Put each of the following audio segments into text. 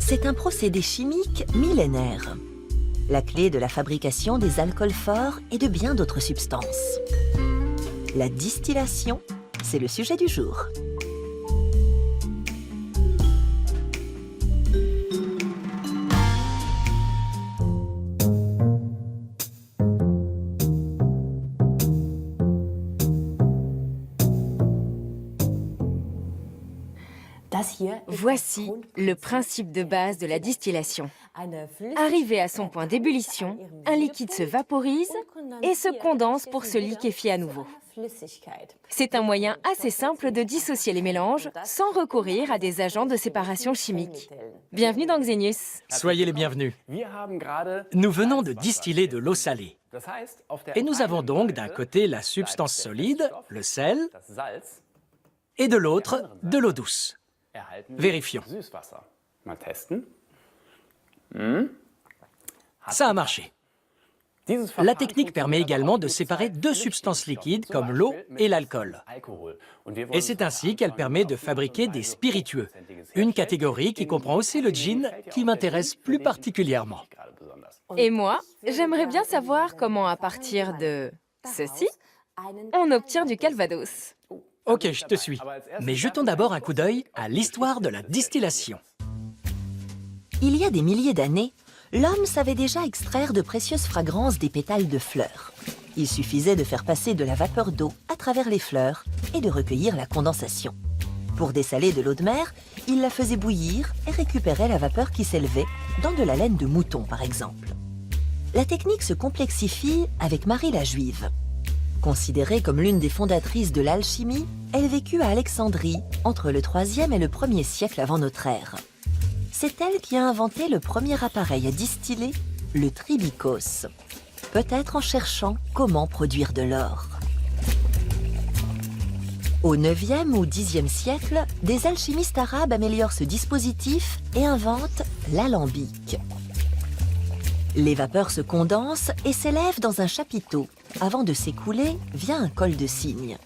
C'est un procédé chimique millénaire. La clé de la fabrication des alcools forts et de bien d'autres substances. La distillation, c'est le sujet du jour. Voici le principe de base de la distillation. Arrivé à son point d'ébullition, un liquide se vaporise et se condense pour se liquéfier à nouveau. C'est un moyen assez simple de dissocier les mélanges sans recourir à des agents de séparation chimique. Bienvenue dans Xenius. Soyez les bienvenus. Nous venons de distiller de l'eau salée. Et nous avons donc d'un côté la substance solide, le sel, et de l'autre, de l'eau douce. Vérifions. Ça a marché. La technique permet également de séparer deux substances liquides comme l'eau et l'alcool. Et c'est ainsi qu'elle permet de fabriquer des spiritueux, une catégorie qui comprend aussi le gin qui m'intéresse plus particulièrement. Et moi, j'aimerais bien savoir comment à partir de ceci, on obtient du calvados. Ok, je te suis. Mais jetons d'abord un coup d'œil à l'histoire de la distillation. Il y a des milliers d'années, l'homme savait déjà extraire de précieuses fragrances des pétales de fleurs. Il suffisait de faire passer de la vapeur d'eau à travers les fleurs et de recueillir la condensation. Pour dessaler de l'eau de mer, il la faisait bouillir et récupérait la vapeur qui s'élevait dans de la laine de mouton, par exemple. La technique se complexifie avec Marie la Juive. Considérée comme l'une des fondatrices de l'alchimie, elle vécut à Alexandrie entre le 3e et le 1er siècle avant notre ère. C'est elle qui a inventé le premier appareil à distiller, le tribikos, peut-être en cherchant comment produire de l'or. Au 9e ou 10e siècle, des alchimistes arabes améliorent ce dispositif et inventent l'alambic. Les vapeurs se condensent et s'élèvent dans un chapiteau, avant de s'écouler via un col de cygne.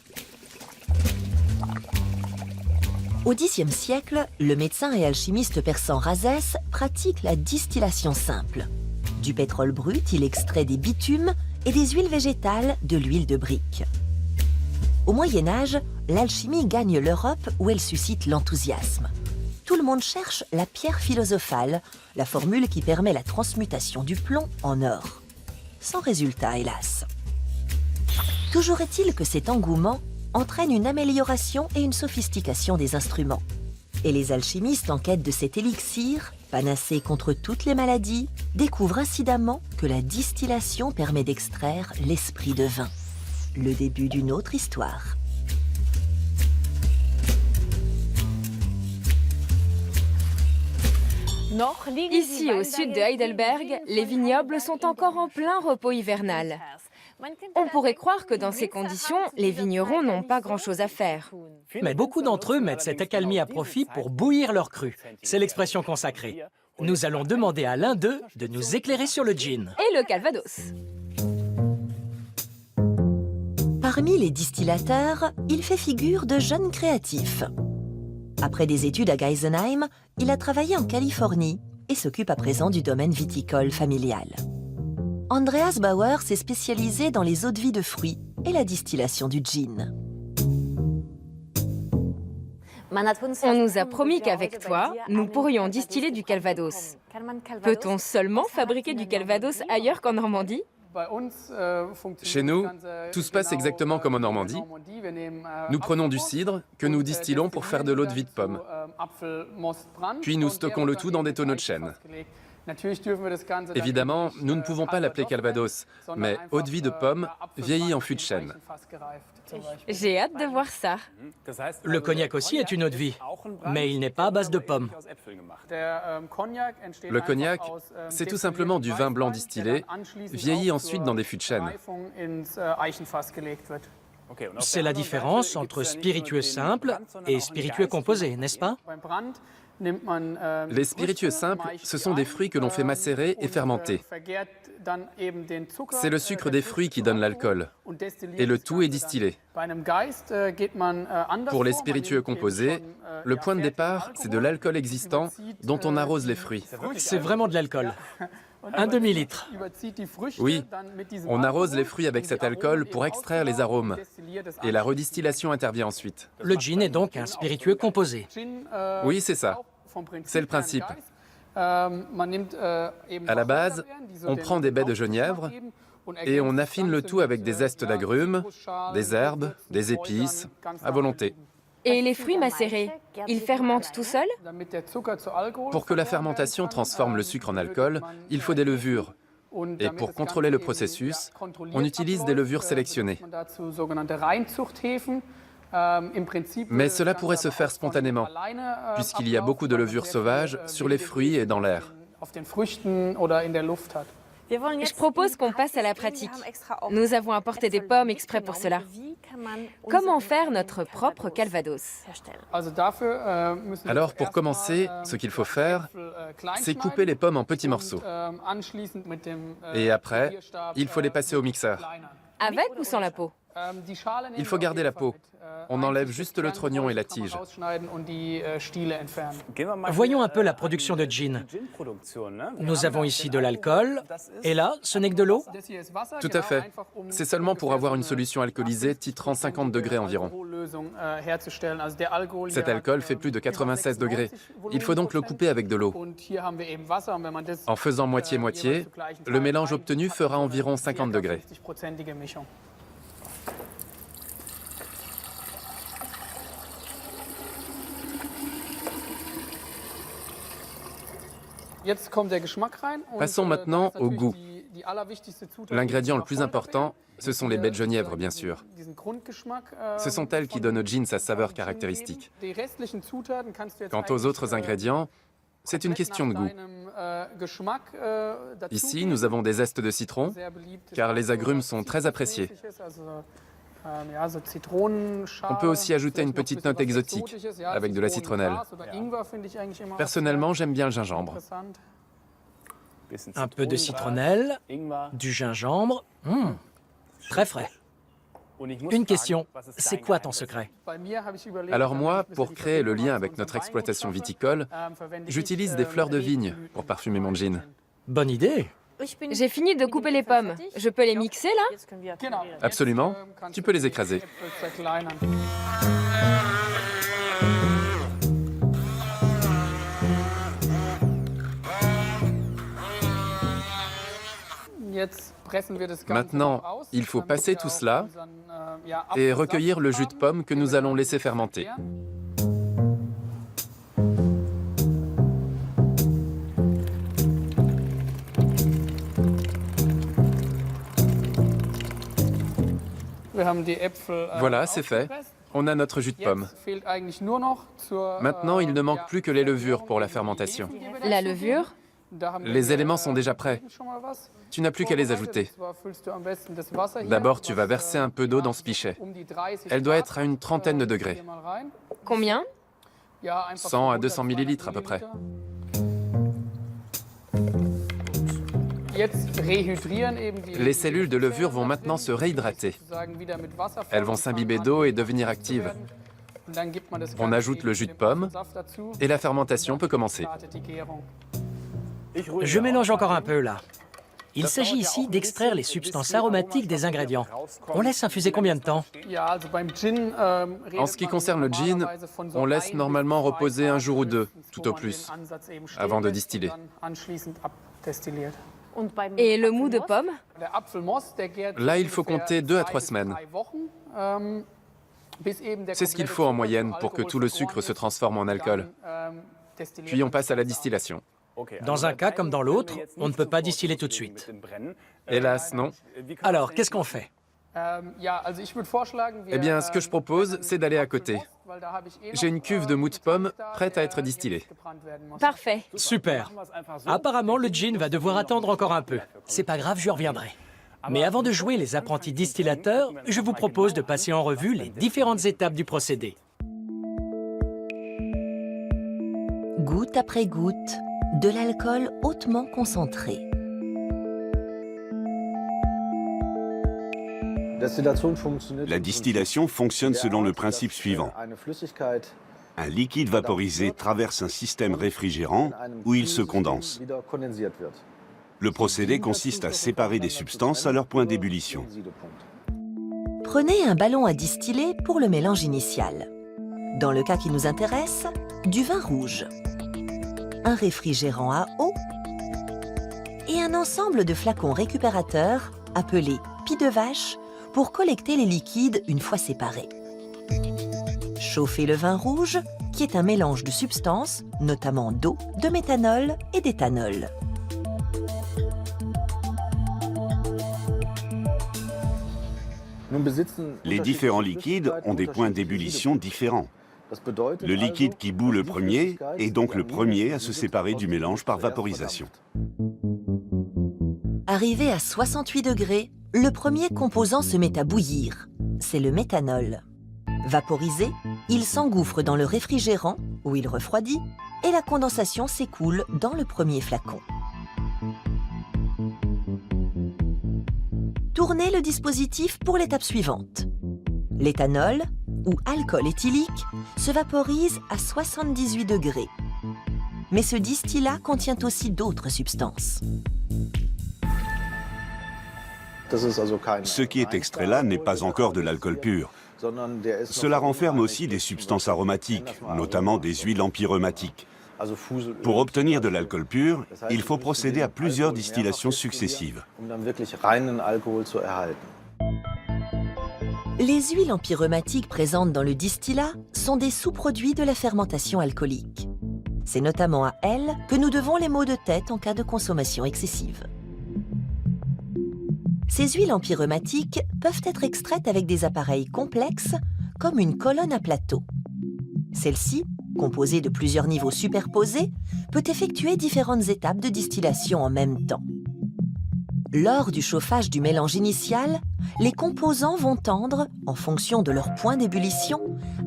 Au Xe siècle, le médecin et alchimiste persan Rhazès pratique la distillation simple. Du pétrole brut, il extrait des bitumes et des huiles végétales de l'huile de brique. Au Moyen-Âge, l'alchimie gagne l'Europe où elle suscite l'enthousiasme. Tout le monde cherche la pierre philosophale, la formule qui permet la transmutation du plomb en or. Sans résultat, hélas. Toujours est-il que cet engouement entraîne une amélioration et une sophistication des instruments. Et les alchimistes en quête de cet élixir, panacée contre toutes les maladies, découvrent incidemment que la distillation permet d'extraire l'esprit de vin. Le début d'une autre histoire. Ici, au sud de Heidelberg, les vignobles sont encore en plein repos hivernal. On pourrait croire que dans ces conditions, les vignerons n'ont pas grand-chose à faire. Mais beaucoup d'entre eux mettent cette accalmie à profit pour bouillir leur cru. C'est l'expression consacrée. Nous allons demander à l'un d'eux de nous éclairer sur le gin. Et le calvados. Parmi les distillateurs, il fait figure de jeune créatif. Après des études à Geisenheim, il a travaillé en Californie et s'occupe à présent du domaine viticole familial. Andreas Bauer s'est spécialisé dans les eaux-de-vie de fruits et la distillation du gin. On nous a promis qu'avec toi, nous pourrions distiller du calvados. Peut-on seulement fabriquer du calvados ailleurs qu'en Normandie? Chez nous, tout se passe exactement comme en Normandie. Nous prenons du cidre que nous distillons pour faire de l'eau-de-vie de pomme. Puis nous stockons le tout dans des tonneaux de chêne. Évidemment, nous ne pouvons pas l'appeler calvados, mais eau-de-vie de pomme vieillie en fût de chêne. J'ai hâte de voir ça. Le cognac aussi est une eau de vie, mais il n'est pas à base de pommes. Le cognac, c'est tout simplement du vin blanc distillé, vieilli ensuite dans des fûts de chêne. C'est la différence entre spiritueux simple et spiritueux composé, n'est-ce pas? Les spiritueux simples, ce sont des fruits que l'on fait macérer et fermenter. C'est le sucre des fruits qui donne l'alcool, et le tout est distillé. Pour les spiritueux composés, le point de départ, c'est de l'alcool existant dont on arrose les fruits. C'est vraiment de l'alcool. Un demi-litre. Oui, on arrose les fruits avec cet alcool pour extraire les arômes, et la redistillation intervient ensuite. Le gin est donc un spiritueux composé. Oui, c'est ça. C'est le principe. À la base, on prend des baies de genièvre et on affine le tout avec des zestes d'agrumes, des herbes, des épices, à volonté. Et les fruits macérés, ils fermentent tout seuls? Pour que la fermentation transforme le sucre en alcool, il faut des levures. Et pour contrôler le processus, on utilise des levures sélectionnées. Mais cela pourrait se faire spontanément, puisqu'il y a beaucoup de levures sauvages sur les fruits et dans l'air. Je propose qu'on passe à la pratique. Nous avons apporté des pommes exprès pour cela. Comment faire notre propre calvados? Alors pour commencer, ce qu'il faut faire, c'est couper les pommes en petits morceaux. Et après, il faut les passer au mixeur. Avec ou sans la peau? Il faut garder la peau. On enlève juste le trognon et la tige. Voyons un peu la production de gin. Nous avons ici de l'alcool, et là, ce n'est que de l'eau? Tout à fait. C'est seulement pour avoir une solution alcoolisée titrant 50 degrés environ. Cet alcool fait plus de 96 degrés. Il faut donc le couper avec de l'eau. En faisant moitié-moitié, le mélange obtenu fera environ 50 degrés. Passons maintenant au goût. L'ingrédient le plus important, ce sont les baies de genièvre, bien sûr. Ce sont elles qui donnent au gin sa saveur caractéristique. Quant aux autres ingrédients, c'est une question de goût. Ici, nous avons des zestes de citron, car les agrumes sont très appréciés. On peut aussi ajouter une petite note exotique, avec de la citronnelle. Personnellement, j'aime bien le gingembre. Un peu de citronnelle, du gingembre, très frais. Une question, c'est quoi ton secret? Alors moi, pour créer le lien avec notre exploitation viticole, j'utilise des fleurs de vigne pour parfumer mon gin. Bonne idée. J'ai fini de couper les pommes. Je peux les mixer là? Absolument, tu peux les écraser. Maintenant, il faut passer tout cela et recueillir le jus de pomme que nous allons laisser fermenter. Voilà, c'est fait. On a notre jus de pomme. Maintenant, il ne manque plus que les levures pour la fermentation. La levure? Les éléments sont déjà prêts. Tu n'as plus qu'à les ajouter. D'abord, tu vas verser un peu d'eau dans ce pichet. Elle doit être à une trentaine de degrés. Combien? 100 à 200 millilitres à peu près. Les cellules de levure vont maintenant se réhydrater. Elles vont s'imbiber d'eau et devenir actives. On ajoute le jus de pomme et la fermentation peut commencer. Je mélange encore un peu là. Il s'agit ici d'extraire les substances aromatiques des ingrédients. On laisse infuser combien de temps? En ce qui concerne le gin, on laisse normalement reposer un jour ou deux, tout au plus, avant de distiller. Et le mou de pomme? Là, il faut compter 2 à 3 semaines. C'est ce qu'il faut en moyenne pour que tout le sucre se transforme en alcool. Puis on passe à la distillation. Dans un cas comme dans l'autre, on ne peut pas distiller tout de suite. Hélas, non. Alors, qu'est-ce qu'on fait? Eh bien, ce que je propose, c'est d'aller à côté. J'ai une cuve de mou de pomme prête à être distillée. Parfait. Super. Apparemment, le gin va devoir attendre encore un peu. C'est pas grave, je reviendrai. Mais avant de jouer les apprentis distillateurs, je vous propose de passer en revue les différentes étapes du procédé. Goutte après goutte, de l'alcool hautement concentré. La distillation fonctionne selon le principe suivant. Un liquide vaporisé traverse un système réfrigérant où il se condense. Le procédé consiste à séparer des substances à leur point d'ébullition. Prenez un ballon à distiller pour le mélange initial. Dans le cas qui nous intéresse, du vin rouge, un réfrigérant à eau et un ensemble de flacons récupérateurs appelés pis de vache pour collecter les liquides une fois séparés. Chauffez le vin rouge, qui est un mélange de substances, notamment d'eau, de méthanol et d'éthanol. Les différents liquides ont des points d'ébullition différents. Le liquide qui bout le premier est donc le premier à se séparer du mélange par vaporisation. Arrivé à 68 degrés, le premier composant se met à bouillir. C'est le méthanol. Vaporisé, il s'engouffre dans le réfrigérant, où il refroidit, et la condensation s'écoule dans le premier flacon. Tournez le dispositif pour l'étape suivante. L'éthanol, ou alcool éthylique, se vaporise à 78 degrés. Mais ce distillat contient aussi d'autres substances. Ce qui est extrait là n'est pas encore de l'alcool pur. Cela renferme aussi des substances aromatiques, notamment des huiles empyreummatiques. Pour obtenir de l'alcool pur, il faut procéder à plusieurs distillations successives. Les huiles empyreumatiques présentes dans le distillat sont des sous-produits de la fermentation alcoolique. C'est notamment à elles que nous devons les maux de tête en cas de consommation excessive. Ces huiles empyreumatiques peuvent être extraites avec des appareils complexes, comme une colonne à plateau. Celle-ci, composée de plusieurs niveaux superposés, peut effectuer différentes étapes de distillation en même temps. Lors du chauffage du mélange initial, les composants vont tendre, en fonction de leur point d'ébullition,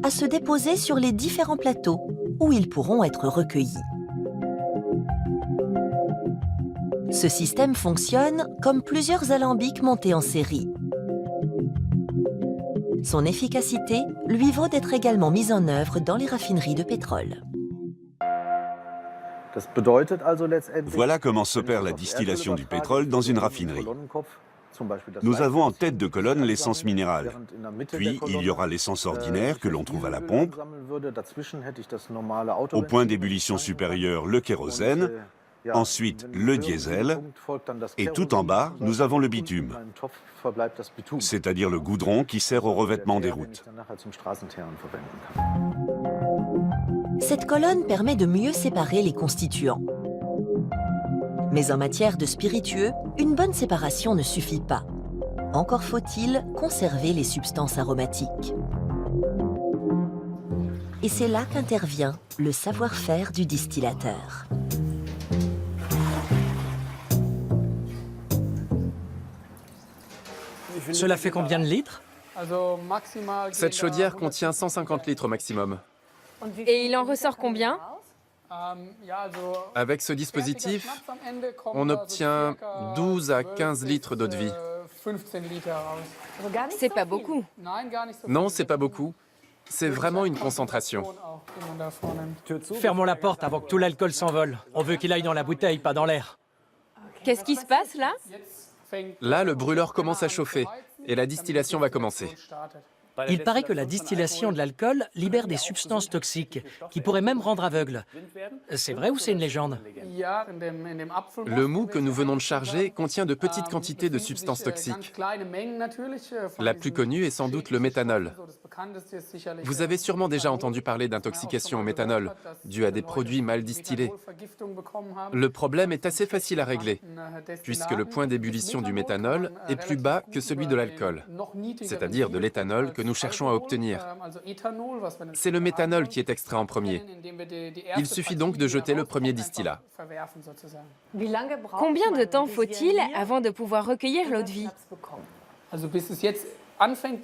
à se déposer sur les différents plateaux où ils pourront être recueillis. Ce système fonctionne comme plusieurs alambics montés en série. Son efficacité lui vaut d'être également mise en œuvre dans les raffineries de pétrole. Voilà comment s'opère la distillation du pétrole dans une raffinerie. Nous avons en tête de colonne l'essence minérale. Puis, il y aura l'essence ordinaire que l'on trouve à la pompe. Au point d'ébullition supérieur, le kérosène. Ensuite, le diesel. Et tout en bas, nous avons le bitume, c'est-à-dire le goudron qui sert au revêtement des routes. Cette colonne permet de mieux séparer les constituants. Mais en matière de spiritueux, une bonne séparation ne suffit pas. Encore faut-il conserver les substances aromatiques. Et c'est là qu'intervient le savoir-faire du distillateur. Cela fait combien de litres? Cette chaudière contient 150 litres au maximum. Et il en ressort combien? Avec ce dispositif, on obtient 12 à 15 litres d'eau de vie. C'est pas beaucoup. Non, c'est pas beaucoup. C'est vraiment une concentration. Fermons la porte avant que tout l'alcool s'envole. On veut qu'il aille dans la bouteille, pas dans l'air. Qu'est-ce qui se passe là? Là, le brûleur commence à chauffer et la distillation va commencer. Il paraît que la distillation de l'alcool libère des substances toxiques qui pourraient même rendre aveugle. C'est vrai ou c'est une légende? Le mou que nous venons de charger contient de petites quantités de substances toxiques. La plus connue est sans doute le méthanol. Vous avez sûrement déjà entendu parler d'intoxication au méthanol, due à des produits mal distillés. Le problème est assez facile à régler, puisque le point d'ébullition du méthanol est plus bas que celui de l'alcool, c'est-à-dire de l'éthanol que nous cherchons à obtenir. C'est le méthanol qui est extrait en premier. Il suffit donc de jeter le premier distillat. Combien de temps faut-il avant de pouvoir recueillir l'eau de vie?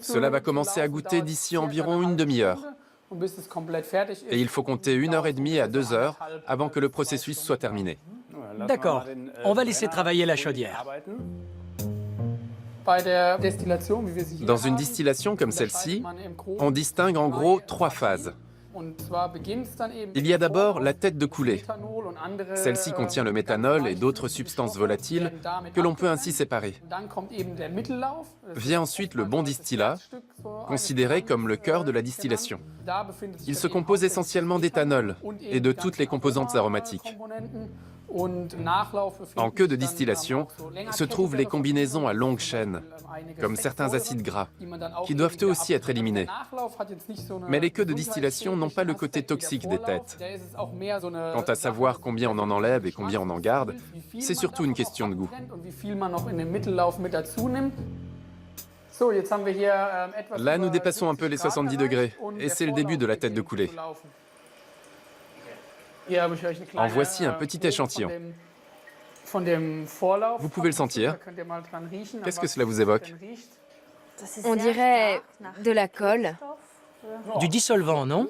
Cela va commencer à goûter d'ici environ une demi-heure. Et il faut compter 1h30 à 2 heures avant que le processus soit terminé. D'accord, on va laisser travailler la chaudière. Dans une distillation comme celle-ci, on distingue en gros 3 phases. Il y a d'abord la tête de coulée. Celle-ci contient le méthanol et d'autres substances volatiles que l'on peut ainsi séparer. Vient ensuite le bon distillat, considéré comme le cœur de la distillation. Il se compose essentiellement d'éthanol et de toutes les composantes aromatiques. En queue de distillation se trouvent les combinaisons à longue chaîne, comme certains acides gras, qui doivent eux aussi être éliminés. Mais les queues de distillation n'ont pas le côté toxique des têtes. Quant à savoir combien on en enlève et combien on en garde, c'est surtout une question de goût. Là, nous dépassons un peu les 70 degrés, et c'est le début de la tête de coulée. En voici un petit échantillon. Vous pouvez le sentir. Qu'est-ce que cela vous évoque? On dirait de la colle. Du dissolvant, non?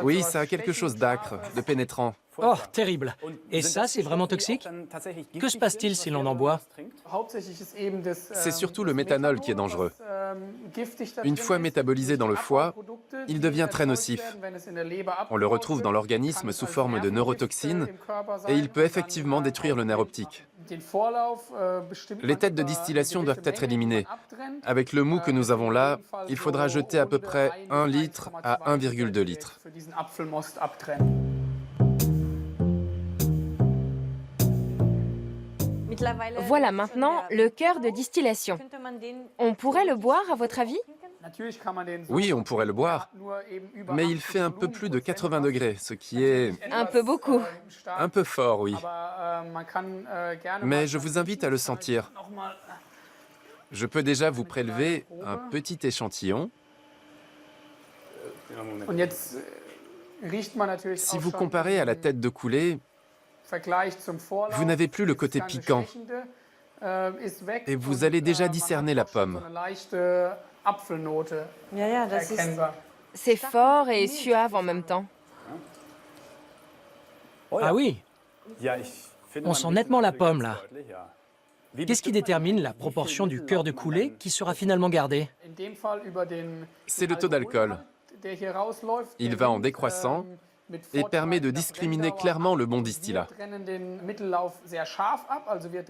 Oui, ça a quelque chose d'âcre, de pénétrant. Oh, terrible. Et ça, c'est vraiment toxique? Que se passe-t-il si l'on en boit? C'est surtout le méthanol qui est dangereux. Une fois métabolisé dans le foie, il devient très nocif. On le retrouve dans l'organisme sous forme de neurotoxines et il peut effectivement détruire le nerf optique. Les têtes de distillation doivent être éliminées. Avec le mou que nous avons là, il faudra jeter à peu près 1 litre à 1,2 litre. Voilà maintenant le cœur de distillation. On pourrait le boire, à votre avis? Oui, on pourrait le boire, mais il fait un peu plus de 80 degrés, ce qui est... Un peu beaucoup. Un peu fort, oui. Mais je vous invite à le sentir. Je peux déjà vous prélever un petit échantillon. Si vous comparez à la tête de coulée, vous n'avez plus le côté piquant et vous allez déjà discerner la pomme. C'est fort et suave en même temps. Ah oui, on sent nettement la pomme, là. Qu'est-ce qui détermine la proportion du cœur de coulée qui sera finalement gardé? C'est le taux d'alcool. Il va en décroissant et permet de discriminer clairement le bon distillat.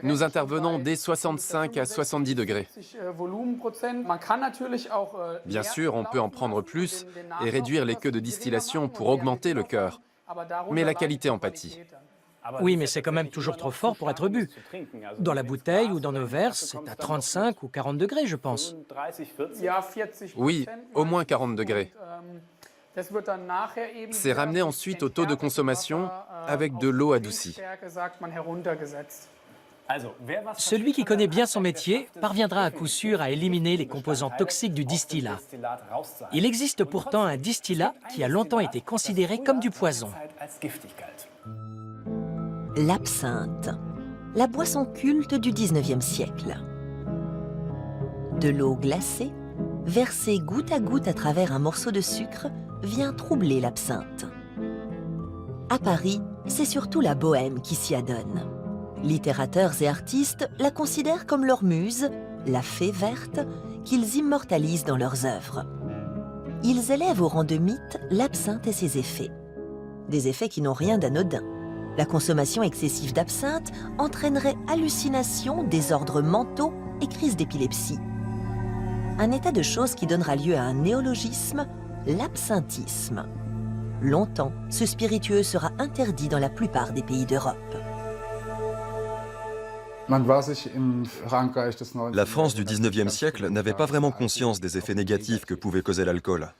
Nous intervenons dès 65 à 70 degrés. Bien sûr, on peut en prendre plus et réduire les queues de distillation pour augmenter le cœur, mais la qualité en pâtit. Oui, mais c'est quand même toujours trop fort pour être bu. Dans la bouteille ou dans nos verres, c'est à 35 ou 40 degrés, je pense. Oui, au moins 40 degrés. C'est ramené ensuite au taux de consommation avec de l'eau adoucie. Celui qui connaît bien son métier parviendra à coup sûr à éliminer les composants toxiques du distillat. Il existe pourtant un distillat qui a longtemps été considéré comme du poison. L'absinthe, la boisson culte du 19e siècle. De l'eau glacée, versée goutte à goutte à travers un morceau de sucre, vient troubler l'absinthe. À Paris, c'est surtout la bohème qui s'y adonne. Littérateurs et artistes la considèrent comme leur muse, la fée verte, qu'ils immortalisent dans leurs œuvres. Ils élèvent au rang de mythe l'absinthe et ses effets. Des effets qui n'ont rien d'anodin. La consommation excessive d'absinthe entraînerait hallucinations, désordres mentaux et crises d'épilepsie. Un état de choses qui donnera lieu à un néologisme, l'absinthisme. Longtemps, ce spiritueux sera interdit dans la plupart des pays d'Europe. La France du 19e siècle n'avait pas vraiment conscience des effets négatifs que pouvait causer l'alcool.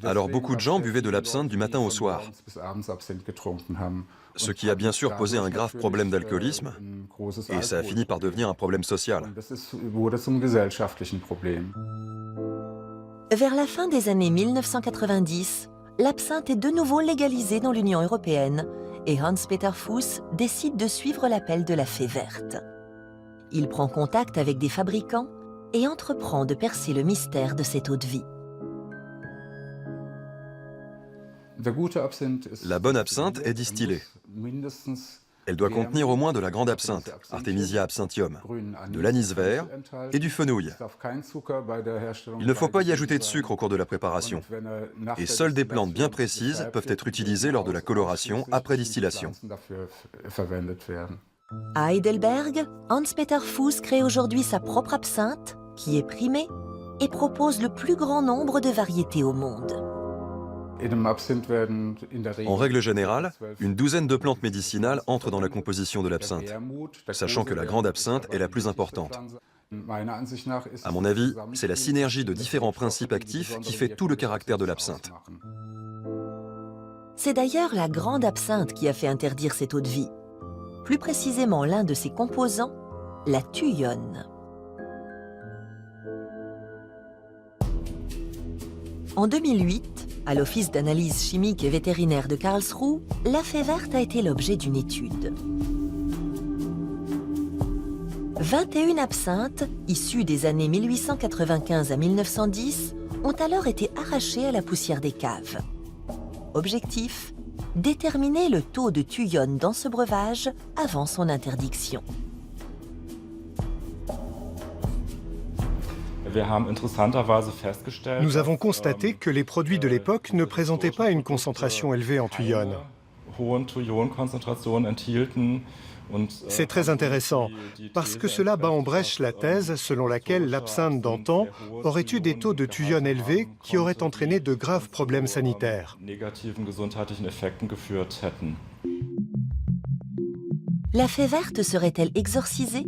Alors beaucoup de gens buvaient de l'absinthe du matin au soir, ce qui a bien sûr posé un grave problème d'alcoolisme, et ça a fini par devenir un problème social. Vers la fin des années 1990, l'absinthe est de nouveau légalisée dans l'Union européenne et Hans-Peter Fuss décide de suivre l'appel de la Fée verte. Il prend contact avec des fabricants et entreprend de percer le mystère de cette eau-de-vie. La bonne absinthe est distillée. Elle doit contenir au moins de la grande absinthe, Artemisia absinthium, de l'anis vert et du fenouil. Il ne faut pas y ajouter de sucre au cours de la préparation. Et seules des plantes bien précises peuvent être utilisées lors de la coloration après distillation. À Heidelberg, Hans-Peter Fuss crée aujourd'hui sa propre absinthe, qui est primée, et propose le plus grand nombre de variétés au monde. En règle générale, une douzaine de plantes médicinales entrent dans la composition de l'absinthe, sachant que la grande absinthe est la plus importante. À mon avis, c'est la synergie de différents principes actifs qui fait tout le caractère de l'absinthe. C'est d'ailleurs la grande absinthe qui a fait interdire cette eau-de-vie. Plus précisément l'un de ses composants, la thuyone. En 2008, à l'Office d'analyse chimique et vétérinaire de Karlsruhe, la fée verte a été l'objet d'une étude. 21 absinthes, issues des années 1895 à 1910, ont alors été arrachées à la poussière des caves. Objectif : déterminer le taux de thuyone dans ce breuvage avant son interdiction. Nous avons constaté que les produits de l'époque ne présentaient pas une concentration élevée en thuyone. C'est très intéressant, parce que cela bat en brèche la thèse selon laquelle l'absinthe d'antan aurait eu des taux de thuyone élevés qui auraient entraîné de graves problèmes sanitaires. La fée verte serait-elle exorcisée ?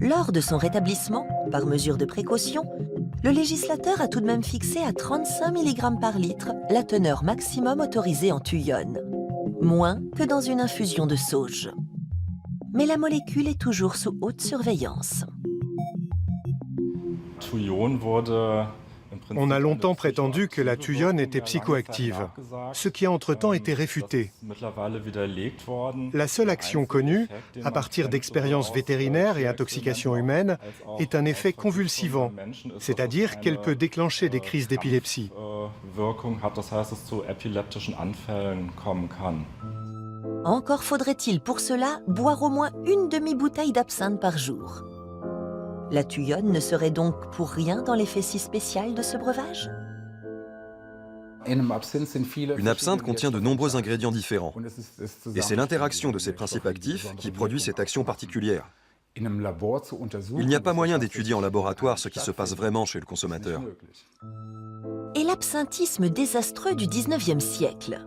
Lors de son rétablissement, par mesure de précaution, le législateur a tout de même fixé à 35 mg par litre la teneur maximum autorisée en thuyone, moins que dans une infusion de sauge. Mais la molécule est toujours sous haute surveillance. On a longtemps prétendu que la thuyone était psychoactive, ce qui a entre-temps été réfuté. La seule action connue, à partir d'expériences vétérinaires et intoxications humaines, est un effet convulsivant, c'est-à-dire qu'elle peut déclencher des crises d'épilepsie. Encore faudrait-il pour cela boire au moins une demi-bouteille d'absinthe par jour. La thuyone ne serait donc pour rien dans l'effet si spécial de ce breuvage ? Une absinthe contient de nombreux ingrédients différents, et c'est l'interaction de ces principes actifs qui produit cette action particulière. Il n'y a pas moyen d'étudier en laboratoire ce qui se passe vraiment chez le consommateur. Et l'absinthisme désastreux du 19e siècle ?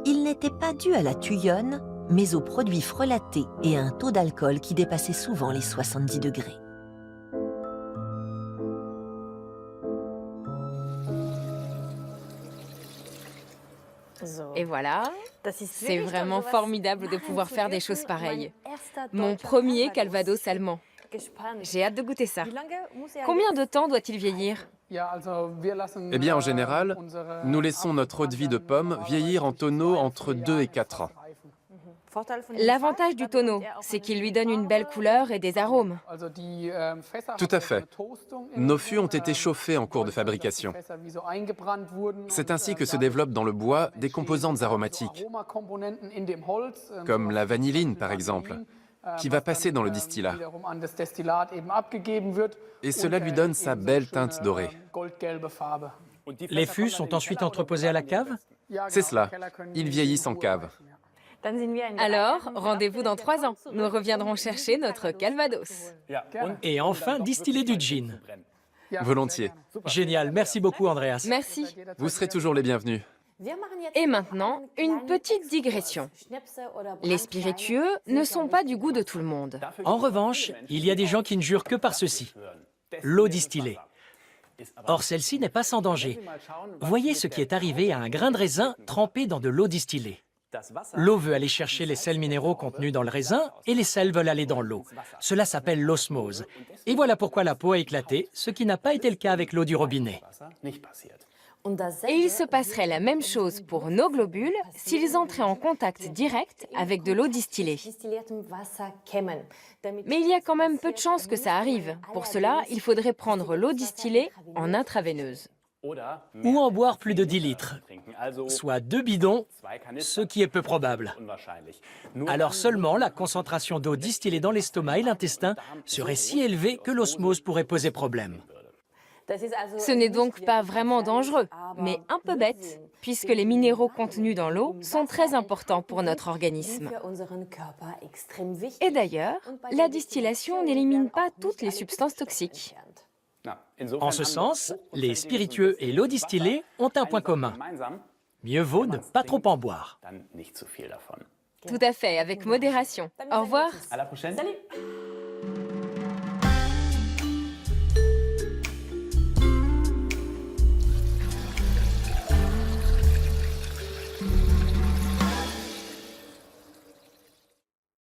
Il n'était pas dû à la thuyone, mais aux produits frelatés et à un taux d'alcool qui dépassait souvent les 70 degrés. Et voilà, c'est vraiment formidable de pouvoir faire des choses pareilles. Mon premier calvados allemand. J'ai hâte de goûter ça. Combien de temps doit-il vieillir ? Eh bien, en général, nous laissons notre eau-de-vie de pomme vieillir en tonneau entre 2 et 4 ans. L'avantage du tonneau, c'est qu'il lui donne une belle couleur et des arômes. Tout à fait. Nos fûts ont été chauffés en cours de fabrication. C'est ainsi que se développent dans le bois des composantes aromatiques, comme la vanilline par exemple, qui va passer dans le distillat. Et cela lui donne sa belle teinte dorée. Les fûts sont ensuite entreposés à la cave ? C'est cela. Ils vieillissent en cave. Alors, rendez-vous dans 3 ans. Nous reviendrons chercher notre calvados. Et enfin, distiller du gin. Volontiers. Génial, merci beaucoup Andreas. Merci. Vous serez toujours les bienvenus. Et maintenant, une petite digression. Les spiritueux ne sont pas du goût de tout le monde. En revanche, il y a des gens qui ne jurent que par ceci. L'eau distillée. Or, celle-ci n'est pas sans danger. Voyez ce qui est arrivé à un grain de raisin trempé dans de l'eau distillée. L'eau veut aller chercher les sels minéraux contenus dans le raisin et les sels veulent aller dans l'eau. Cela s'appelle l'osmose. Et voilà pourquoi la peau a éclaté, ce qui n'a pas été le cas avec l'eau du robinet. Et il se passerait la même chose pour nos globules s'ils entraient en contact direct avec de l'eau distillée. Mais il y a quand même peu de chances que ça arrive. Pour cela, il faudrait prendre l'eau distillée en intraveineuse. Ou en boire plus de 10 litres, soit 2 bidons, ce qui est peu probable. Alors seulement la concentration d'eau distillée dans l'estomac et l'intestin serait si élevée que l'osmose pourrait poser problème. Ce n'est donc pas vraiment dangereux, mais un peu bête, puisque les minéraux contenus dans l'eau sont très importants pour notre organisme. Et d'ailleurs, la distillation n'élimine pas toutes les substances toxiques. En ce sens, les spiritueux et l'eau distillée ont un point commun. Mieux vaut ne pas trop en boire. Tout à fait, avec modération. Au revoir. À la prochaine. Salut.